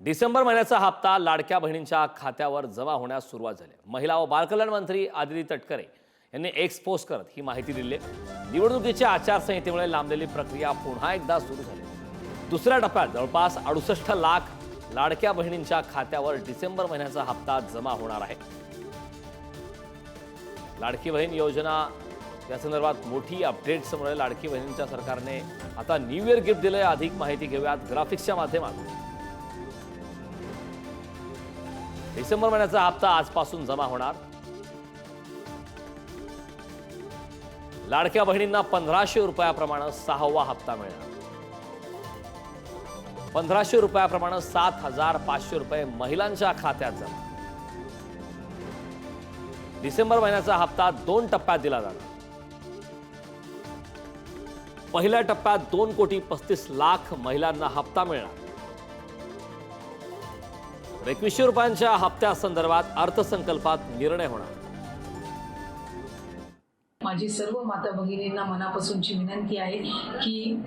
डिसेंबर महिन्याचा हप्ता लाडक्या बहिणींच्या खात्यावर जमा होण्यास सुरुवात झाली। महिला व बालकल्याण मंत्री आदिती तटकरे यांनी एक्स पोस्ट करत ही माहिती दिली आहे। निवडणुकीच्या आचारसंहितेमुळे लांबलेली प्रक्रिया पुन्हा एकदा सुरू झाली। दुसऱ्या टप्प्यात जवळपास 68 लाख लाडक्या बहिणींच्या खात्यावर डिसेंबर महिन्याचा हप्ता जमा होणार आहे। लाडकी बहीण योजना या संदर्भात मोठी अपडेट समोर आहे। लाडकी बहिणींच्या सरकारने आता न्यू इयर गिफ्ट दिलंय। अधिक माहिती घेऊयात ग्राफिक्सच्या माध्यमातून। डिसेंबर महिन्याचा हप्ता आजपासून जमा होणार। लाडक्या बहिणींना 1500 रुपयाप्रमाणे 6वा हप्ता मिळणार। 1500 रुपयाप्रमाणे 7500 रुपये महिलांच्या खात्यात जमा। डिसेंबर महिन्याचा हप्ता 2 टप्प्यात दिला जाणार। पहिल्या टप्प्यात 2,35,00,000 महिलांना हप्ता मिळणार। 2100 रुपयांच्या हप्त्यासंदर्भात अर्थसंकल्पात निर्णय होणार। माझी सर्व माता भगिनींना मनापासूनची विनंती आहे की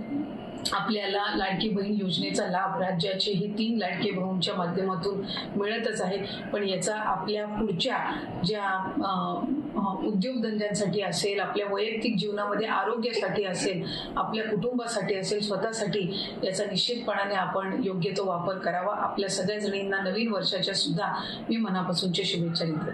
आपल्याला लाडकी बहीण योजनेचा लाभ राज्याचे ही 3 लाडके बहिणींच्या माध्यमातून मिळतच आहे, पण याचा आपल्या पुढच्या ज्या उद्योगधंद्यांसाठी असेल, आपल्या वैयक्तिक जीवनामध्ये आरोग्यासाठी असेल, आपल्या कुटुंबासाठी असेल, स्वतःसाठी याचा निश्चितपणाने आपण योग्य तो वापर करावा। आपल्या सगळ्या जणींना नवीन वर्षाच्या सुद्धा मी मनापासूनच्या शुभेच्छा देते।